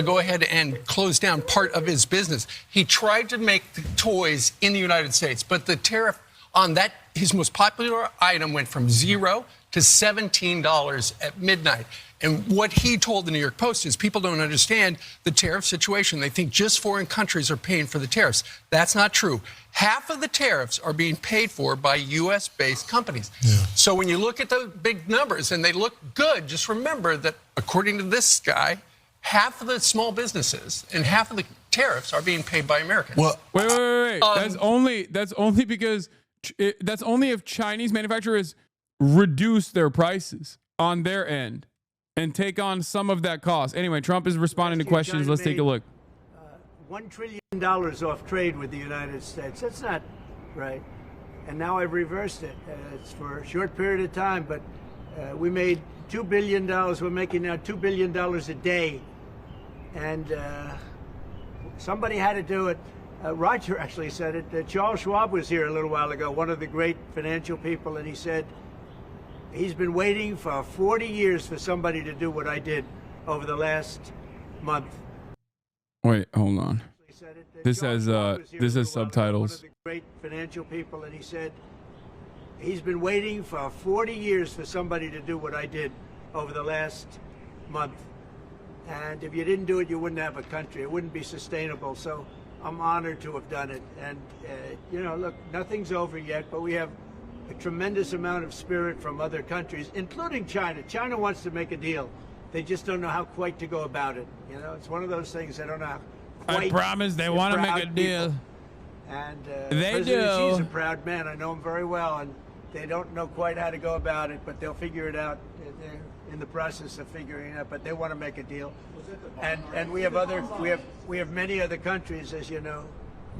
go ahead and close down part of his business. He tried to make the toys in the United States, but the tariff on that, his most popular item, went from 0 to $17 at midnight. And what he told the New York Post is people don't understand the tariff situation. They think just foreign countries are paying for the tariffs. That's not true. Half of the tariffs are being paid for by U.S.-based companies. Yeah. So when you look at the big numbers and they look good, just remember that according to this guy, half of the small businesses and half of the tariffs are being paid by Americans. Well, wait. That's only because that's only if Chinese manufacturers reduce their prices on their end and take on some of that cost. Anyway, Trump is responding to questions. Let's take a look. $1 trillion off trade with the United States. That's not right. And now I've reversed it. It's for a short period of time, but we made $2 billion. We're making now $2 billion a day. And somebody had to do it. Roger actually said it. Charles Schwab was here a little while ago, one of the great financial people, and he said, he's been waiting for 40 years for somebody to do what I did over the last month. Wait, hold on. This has subtitles. One of the great financial people, and he said he's been waiting for 40 years for somebody to do what I did over the last month. And if you didn't do it, you wouldn't have a country. It wouldn't be sustainable. So I'm honored to have done it. And you know, look, nothing's over yet, but we have a tremendous amount of spirit from other countries, including China. China wants to make a deal. They just don't know how quite to go about it. You know, it's one of those things they don't know how quite. I promise they want to make a deal. And they President do. Xi's a proud man. I know him very well, and they don't know quite how to go about it, but they'll figure it out. They're in the process of figuring it out, but they want to make a deal. And we have many other countries, as you know,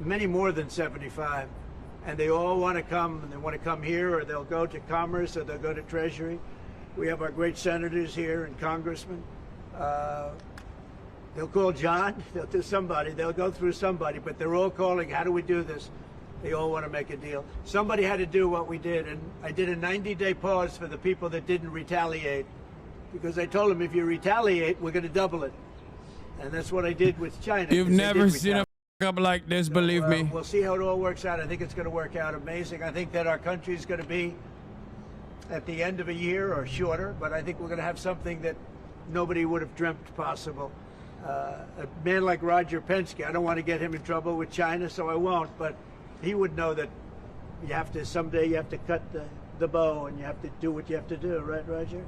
many more than 75. And they all want to come, and they want to come here, or they'll go to Commerce, or they'll go to Treasury. We have our great senators here and congressmen. They'll call John, they'll do somebody, they'll go through somebody, but they're all calling, how do we do this? They all want to make a deal. Somebody had to do what we did, and I did a 90-day pause for the people that didn't retaliate, because I told them, if you retaliate, we're going to double it. And that's what I did with China. You've never seen a up like this, believe me. We'll see how it all works out. I think it's going to work out amazing. I think that our country is going to be at the end of a year or shorter, but I think we're going to have something that nobody would have dreamt possible. A man like Roger Penske, I don't want to get him in trouble with China, so I won't, but he would know that you have to, someday you have to cut the bow and you have to do what you have to do, right, Roger?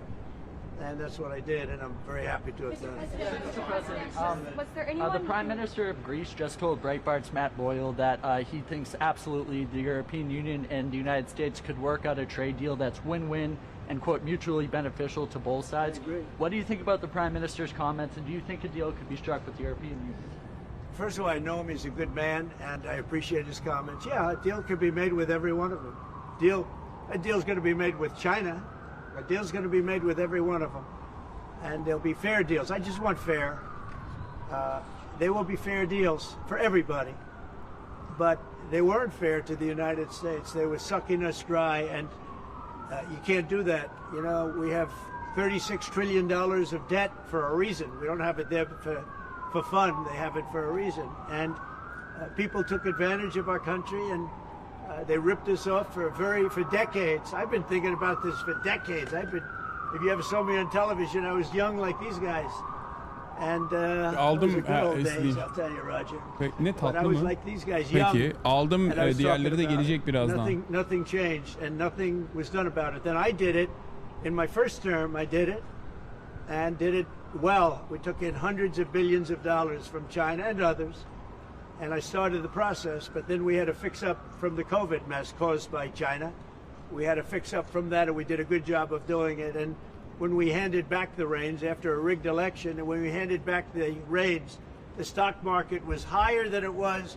And that's what I did, and I'm very happy to have done it. Mr. President, the Prime Minister of Greece just told Breitbart's Matt Boyle that he thinks absolutely the European Union and the United States could work out a trade deal that's win-win and, quote, mutually beneficial to both sides. What do you think about the Prime Minister's comments, and do you think a deal could be struck with the European Union? First of all, I know him. He's a good man, and I appreciate his comments. Yeah, a deal could be made with every one of them. A deal's going to be made with China. A deal's going to be made with every one of them. And there'll be fair deals. I just want fair. They will be fair deals for everybody. But they weren't fair to the United States. They were sucking us dry, and you can't do that. You know, we have $36 trillion of debt for a reason. We don't have it there for fun. They have it for a reason. And people took advantage of our country, and they ripped us off for decades. I've been thinking about this for decades. If you ever saw me on television, I was young like these guys. And those are good old days, I'll tell you, Roger. But I was like these guys, young. Peki, aldım. Diğerleri de gelecek birazdan. Nothing changed, and nothing was done about it. Then I did it. In my first term, I did it, and did it well. We took in hundreds of billions of dollars from China and others. And I started the process, but then we had to fix up from the COVID mess caused by China. We had to fix up from that, and we did a good job of doing it. And when we handed back the reins after a rigged election, and when we handed back the reins, the stock market was higher than it was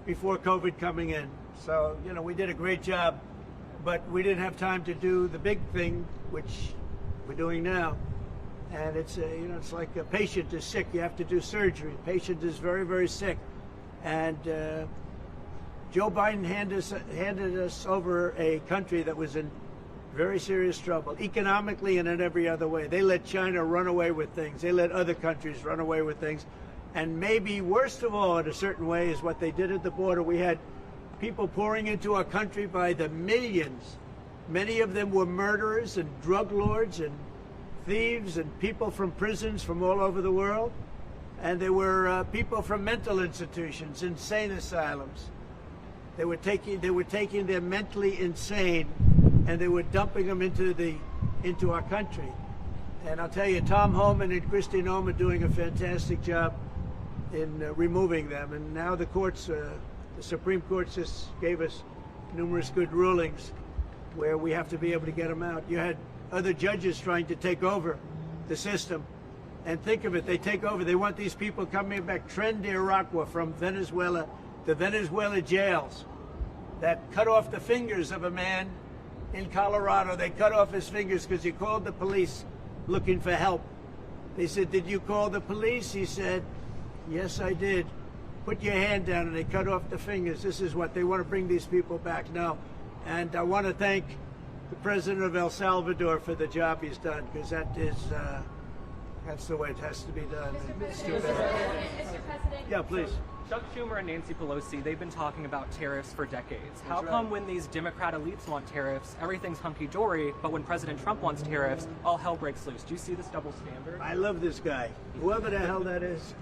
before COVID coming in. So, you know, we did a great job, but we didn't have time to do the big thing, which we're doing now. And it's, you know, it's like a patient is sick, you have to do surgery. A patient is very, very sick. And Joe Biden handed us over a country that was in very serious trouble, economically and in every other way. They let China run away with things. They let other countries run away with things. And maybe worst of all, in a certain way, is what they did at the border. We had people pouring into our country by the millions. Many of them were murderers and drug lords and thieves and people from prisons from all over the world. And they were people from mental institutions, insane asylums. They were taking their mentally insane and they were dumping them into our country. And I'll tell you, Tom Homan and Kristi Noem are doing a fantastic job in removing them. And now the courts, the Supreme Court just gave us numerous good rulings where we have to be able to get them out. You had other judges trying to take over the system. And think of it, they take over. They want these people coming back. Tren de Aragua from Venezuela, the Venezuela jails that cut off the fingers of a man in Colorado. They cut off his fingers because he called the police looking for help. They said, "Did you call the police?" He said, "Yes, I did." "Put your hand down," and they cut off the fingers. This is what they want to bring these people back now. And I want to thank the president of El Salvador for the job he's done, because that is that's the way it has to be done. It's too bad. Yeah, please. Chuck Schumer and Nancy Pelosi, they've been talking about tariffs for decades. How come when these Democrat elites want tariffs, everything's hunky-dory, but when President Trump wants tariffs, all hell breaks loose? Do you see this double standard? I love this guy, whoever the hell that is.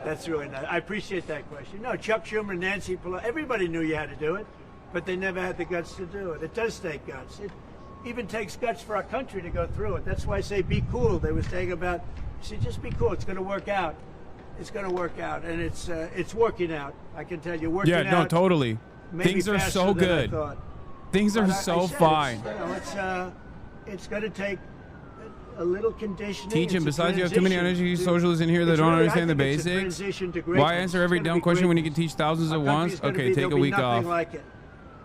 That's really nice. I appreciate that question. No, Chuck Schumer and Nancy Pelosi, everybody knew you had to do it, but they never had the guts to do it. It does take guts. It even takes guts for our country to go through it. That's why I say be cool. They were saying about, see, just be cool. It's going to work out. It's going to work out, and it's working out. I can tell you, working out. Yeah, no, totally. Things are so good. Things are so fine. It's going to take a little conditioning. Teach him. Besides, you have too many energy socialists in here that don't understand the basics. Why answer every dumb question when you can teach thousands at once? Okay, take a week off. Like it.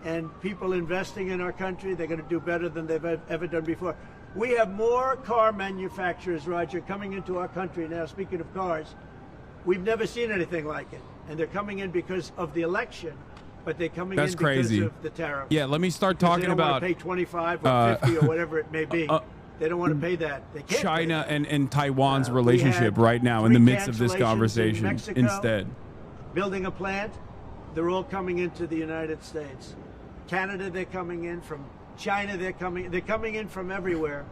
And people investing in our country, they're going to do better than they've ever done before. We have more car manufacturers, Roger, coming into our country now. Speaking of cars, we've never seen anything like it. And they're coming in because of the election, but they're coming in because of the tariff. Yeah, let me start talking about. They don't want to pay 25 or 50 or whatever it may be. They don't want to pay that. They can't China and Taiwan's relationship right now in the midst of this conversation Mexico, instead. Building a plant, they're all coming into the United States. Canada, they're coming in. From China, they're coming in from everywhere.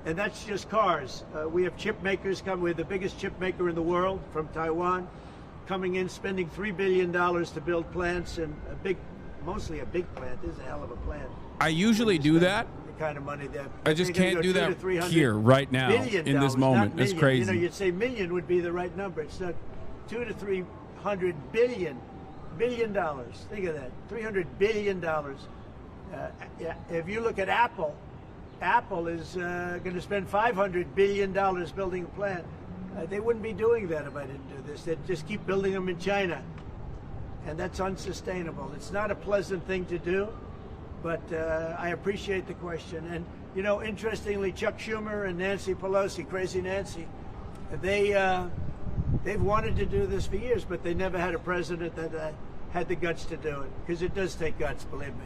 And that's just cars. We have chip makers coming. We're the biggest chip maker in the world from Taiwan, coming in, spending $3 billion to build plants, and mostly a big plant. This is a hell of a plant. I usually do that. The kind of money that I just can't do that here right now in this moment. It's crazy. You know, you'd say million would be the right number. It's not $200 to $300 billion. $billion. Think of that. $300 billion. If you look at Apple, Apple is going to spend $500 billion building a plant. They wouldn't be doing that if I didn't do this. They'd just keep building them in China. And that's unsustainable. It's not a pleasant thing to do, but I appreciate the question. And, you know, interestingly, Chuck Schumer and Nancy Pelosi, Crazy Nancy, they've wanted to do this for years, but they never had a president that had the guts to do it, because it does take guts, believe me.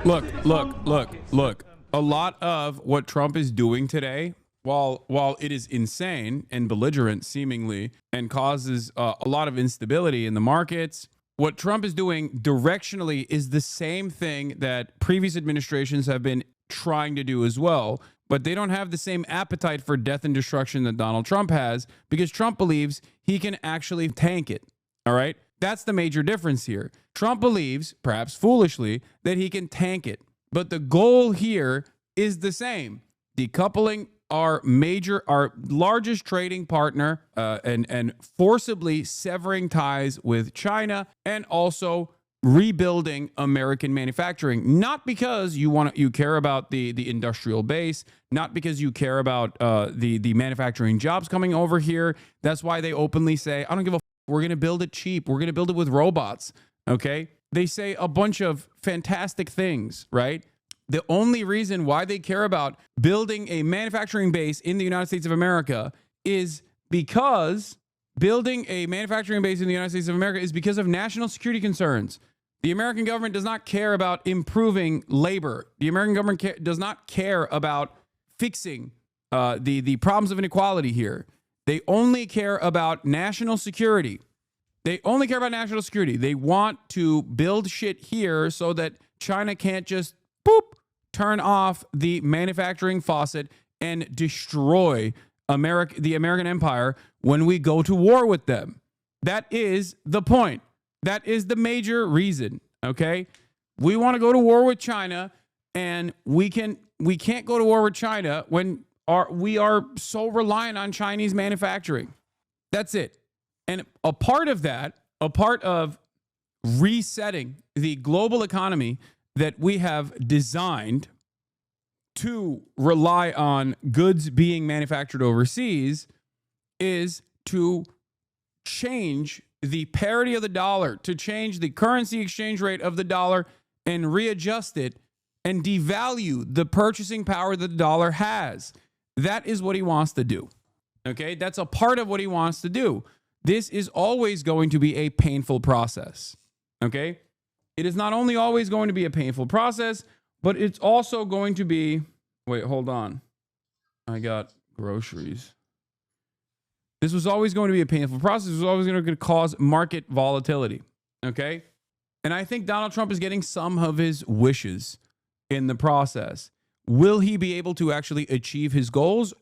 Look. A lot of what Trump is doing today, while it is insane and belligerent seemingly and causes a lot of instability in the markets, what Trump is doing directionally is the same thing that previous administrations have been trying to do as well. But they don't have the same appetite for death and destruction that Donald Trump has, because Trump believes he can actually tank it. All right. That's the major difference here. Trump believes, perhaps foolishly, that he can tank it. But the goal here is the same. Decoupling our largest trading partner and forcibly severing ties with China, and also rebuilding American manufacturing. Not because you care about the industrial base, not because you care about the manufacturing jobs coming over here. That's why they openly say, I don't give a f, we're going to build it cheap. We're going to build it with robots. Okay? They say a bunch of fantastic things, right? The only reason why they care about building a manufacturing base in the United States of America is because building a manufacturing base in the United States of America is because of national security concerns. The American government does not care about improving labor. The American government does not care about fixing the problems of inequality here. They only care about national security. They only care about national security. They want to build shit here so that China can't just boop, turn off the manufacturing faucet and destroy the American empire when we go to war with them. That is the point. That is the major reason, okay? We want to go to war with China, and we can't go to war with China when we are so reliant on Chinese manufacturing. That's it. And a part of that, a part of resetting the global economy that we have designed to rely on goods being manufactured overseas, is to change the parity of the dollar, to change the currency exchange rate of the dollar and readjust it and devalue the purchasing power that the dollar has. That is what he wants to do. Okay, that's a part of what he wants to do. This is always going to be a painful process. Okay, it is not only always going to be a painful process, but it's also going to be, wait, hold on. I got groceries. This was always going to be a painful process. It was always going to cause market volatility. Okay, and I think Donald Trump is getting some of his wishes in the process. Will he be able to actually achieve his goals?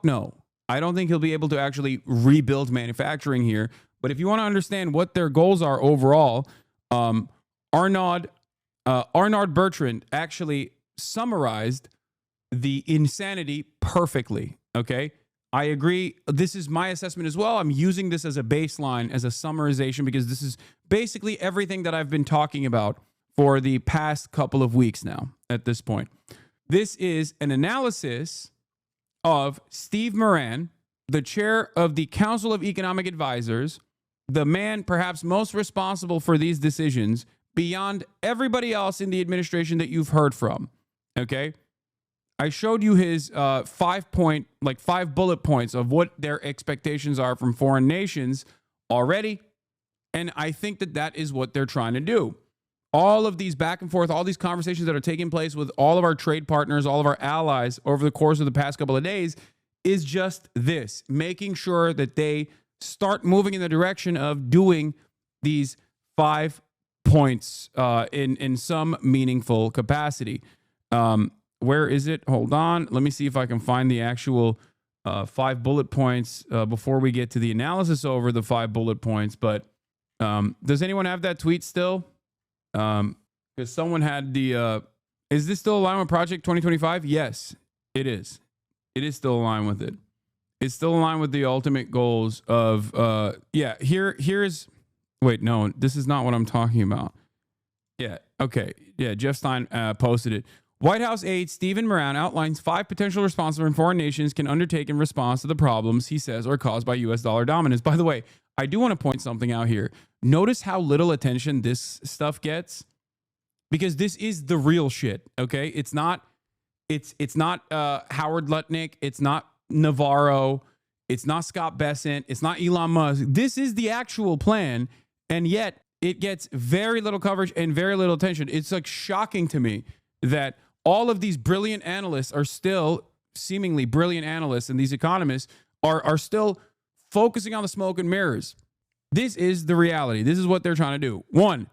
No. I don't think he'll be able to actually rebuild manufacturing here. But if you want to understand what their goals are overall, Arnaud Bertrand actually summarized the insanity perfectly. Okay, I agree. This is my assessment as well. I'm using this as a baseline, as a summarization, because this is basically everything that I've been talking about for the past couple of weeks now at this point. This is an analysis of Steve Moran, the chair of the Council of Economic Advisors, the man perhaps most responsible for these decisions beyond everybody else in the administration that you've heard from. Okay? I showed you his 5 bullet points of what their expectations are from foreign nations already. And I think that is what they're trying to do. All of these back and forth, all these conversations that are taking place with all of our trade partners, all of our allies over the course of the past couple of days is just this, making sure that they start moving in the direction of doing these 5 points in some meaningful capacity. Where is it? Hold on. Let me see if I can find the actual 5 bullet points before we get to the analysis over the 5 bullet points. But does anyone have that tweet still? Because someone had the, is this still aligned with Project 2025? Yes, it is. It is still aligned with it. It's still aligned with the ultimate goals of, here's, wait, no, this is not what I'm talking about. Yeah, okay. Yeah, Jeff Stein posted it. White House aide Stephen Moran outlines 5 potential responses foreign nations can undertake in response to the problems he says are caused by U.S. dollar dominance. By the way, I do want to point something out here. Notice how little attention this stuff gets, because this is the real shit. Okay, it's not Howard Lutnick, it's not Navarro, it's not Scott Bessent, it's not Elon Musk. This is the actual plan, and yet it gets very little coverage and very little attention. It's like shocking to me that all of these brilliant analysts are still, seemingly brilliant analysts, and these economists are still focusing on the smoke and mirrors. This is the reality. This is what they're trying to do. 1,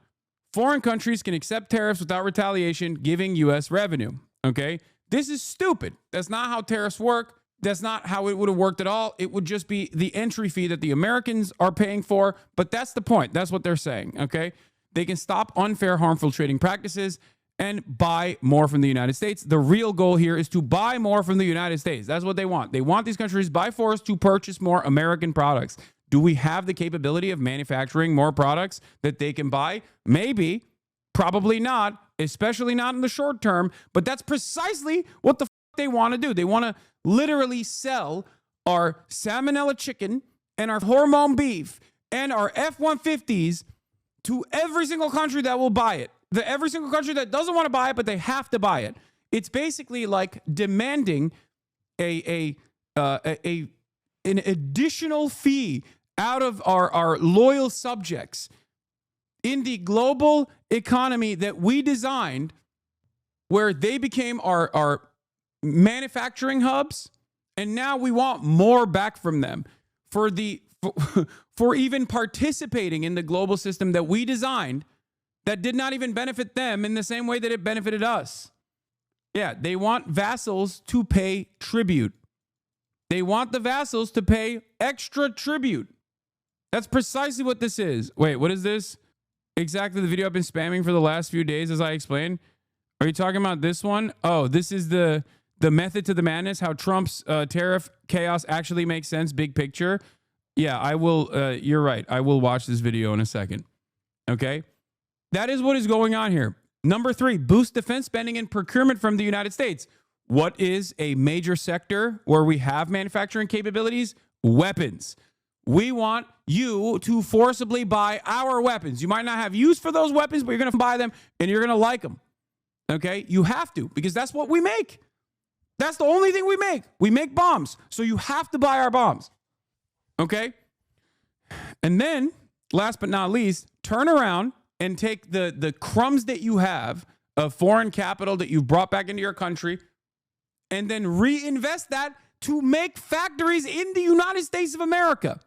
foreign countries can accept tariffs without retaliation, giving U.S. revenue. Okay? This is stupid. That's not how tariffs work. That's not how it would have worked at all. It would just be the entry fee that the Americans are paying for. But that's the point. That's what they're saying. Okay? They can stop unfair, harmful trading practices and buy more from the United States. The real goal here is to buy more from the United States. That's what they want. They want these countries by force to purchase more American products. Do we have the capability of manufacturing more products that they can buy? Maybe. Probably not, especially not in the short term. But that's precisely what the they want to do. They want to literally sell our salmonella chicken and our hormone beef and our F-150s to every single country that will buy it. Every single country that doesn't want to buy it, but they have to buy it. It's basically like demanding an additional fee out of our loyal subjects in the global economy that we designed, where they became our manufacturing hubs, and now we want more back from them for even participating in the global system that we designed that did not even benefit them in the same way that it benefited us. Yeah, they want vassals to pay tribute. They want the vassals to pay extra tribute. That's precisely what this is. Wait, what is this? Exactly the video I've been spamming for the last few days, as I explained. Are you talking about this one? Oh, this is the method to the madness, how Trump's tariff chaos actually makes sense, big picture. Yeah, I will. You're right. I will watch this video in a second. Okay? That is what is going on here. Number 3, boost defense spending and procurement from the United States. What is a major sector where we have manufacturing capabilities? Weapons. We want you to forcibly buy our weapons. You might not have use for those weapons, but you're going to buy them and you're going to like them. Okay? You have to, because that's what we make. That's the only thing we make. We make bombs. So you have to buy our bombs. Okay? And then, last but not least, turn around and take the crumbs that you have of foreign capital that you've brought back into your country and then reinvest that to make factories in the United States of America.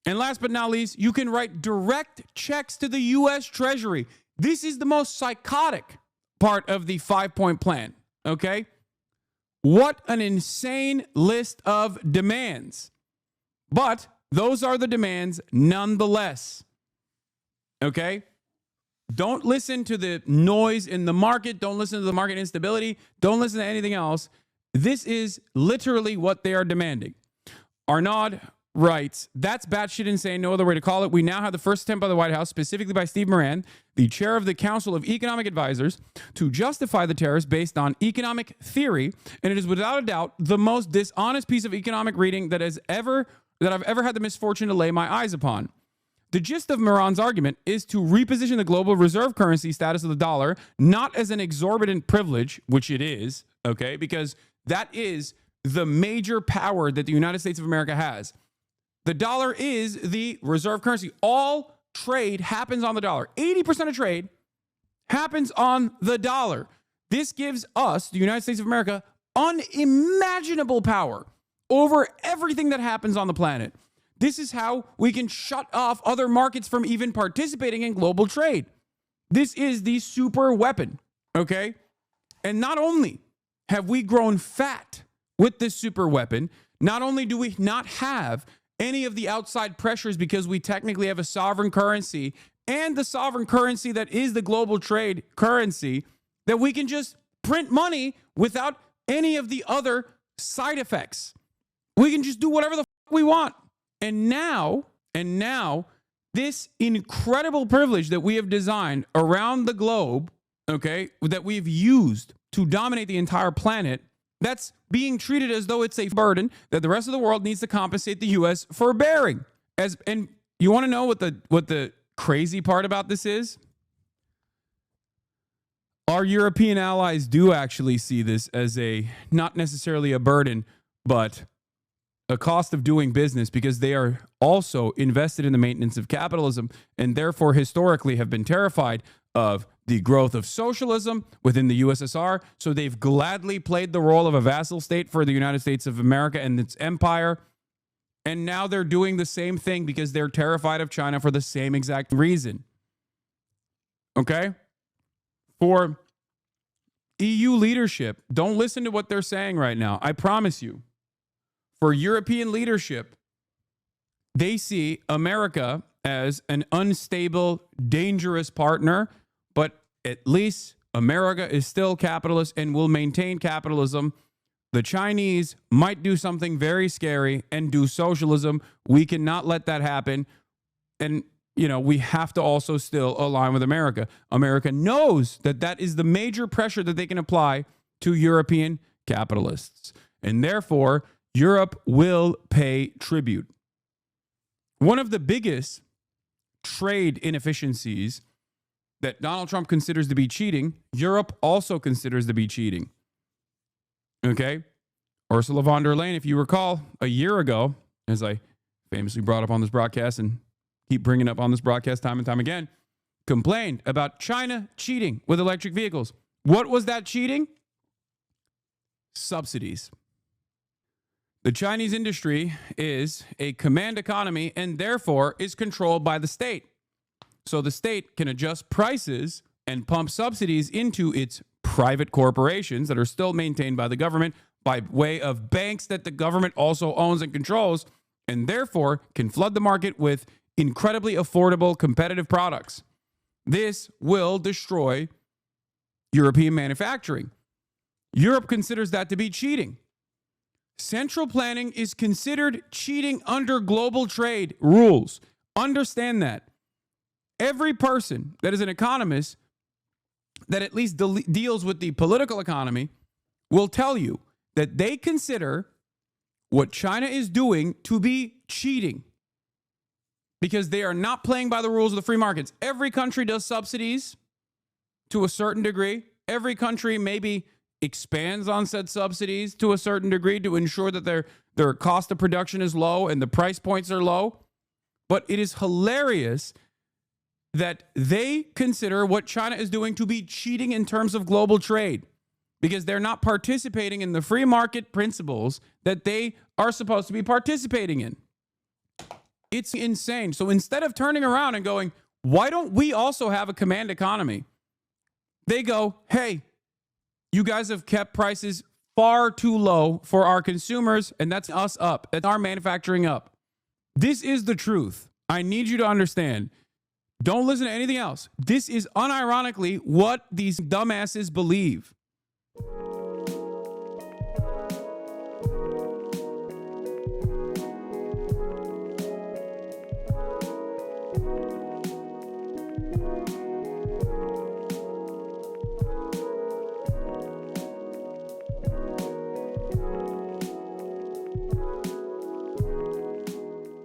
And last but not least, you can write direct checks to the U.S. Treasury. This is the most psychotic part of the 5-point plan, okay? What an insane list of demands. But those are the demands nonetheless, okay? Don't listen to the noise in the market. Don't listen to the market instability. Don't listen to anything else. This is literally what they are demanding. Arnaud writes, that's batshit insane, no other way to call it. We now have the first attempt by the White House, specifically by Steve Moran, the chair of the Council of Economic Advisors, to justify the tariffs based on economic theory. And it is without a doubt the most dishonest piece of economic reading that I've ever had the misfortune to lay my eyes upon. The gist of Moran's argument is to reposition the global reserve currency status of the dollar, not as an exorbitant privilege, which it is, okay, because that is the major power that the United States of America has. The dollar is the reserve currency. All trade happens on the dollar. 80% of trade happens on the dollar. This gives us, the United States of America, unimaginable power over everything that happens on the planet. This is how we can shut off other markets from even participating in global trade. This is the super weapon, okay? And not only have we grown fat with this super weapon, not only do we not have any of the outside pressures because we technically have a sovereign currency and the sovereign currency that is the global trade currency, that we can just print money without any of the other side effects. We can just do whatever the we want. And now, this incredible privilege that we have designed around the globe, okay, that we've used to dominate the entire planet, that's being treated as though it's a burden that the rest of the world needs to compensate the U.S. for bearing. And you want to know what the crazy part about this is? Our European allies do actually see this as not necessarily a burden, but a cost of doing business, because they are also invested in the maintenance of capitalism and therefore historically have been terrified of the growth of socialism within the USSR. So they've gladly played the role of a vassal state for the United States of America and its empire. And now they're doing the same thing because they're terrified of China for the same exact reason. Okay? For EU leadership, don't listen to what they're saying right now. I promise you. For European leadership, they see America as an unstable, dangerous partner, but at least America is still capitalist and will maintain capitalism. The Chinese might do something very scary and do socialism. We cannot let that happen. And, we have to also still align with America. America knows that that is the major pressure that they can apply to European capitalists. And therefore, Europe will pay tribute. One of the biggest trade inefficiencies that Donald Trump considers to be cheating, Europe also considers to be cheating. Okay? Ursula von der Leyen, if you recall, a year ago, as I famously brought up on this broadcast and keep bringing up on this broadcast time and time again, complained about China cheating with electric vehicles. What was that cheating? Subsidies. The Chinese industry is a command economy and therefore is controlled by the state. so the state can adjust prices and pump subsidies into its private corporations that are still maintained by the government by way of banks that the government also owns and controls, and therefore can flood the market with incredibly affordable, competitive products. This will destroy European manufacturing. Europe considers that to be cheating. Central planning is considered cheating under global trade rules. Understand that. Every person that is an economist that at least deals with the political economy will tell you that they consider what China is doing to be cheating because they are not playing by the rules of the free markets. Every country does subsidies to a certain degree. Every country maybe expands on said subsidies to a certain degree to ensure that their cost of production is low and the price points are low. But it is hilarious that they consider what China is doing to be cheating in terms of global trade because they're not participating in the free market principles that they are supposed to be participating in. It's insane. So instead of turning around and going, why don't we also have a command economy? They go, hey, you guys have kept prices far too low for our consumers, and that's us up. That's our manufacturing up. This is the truth. I need you to understand. Don't listen to anything else. This is unironically what these dumbasses believe.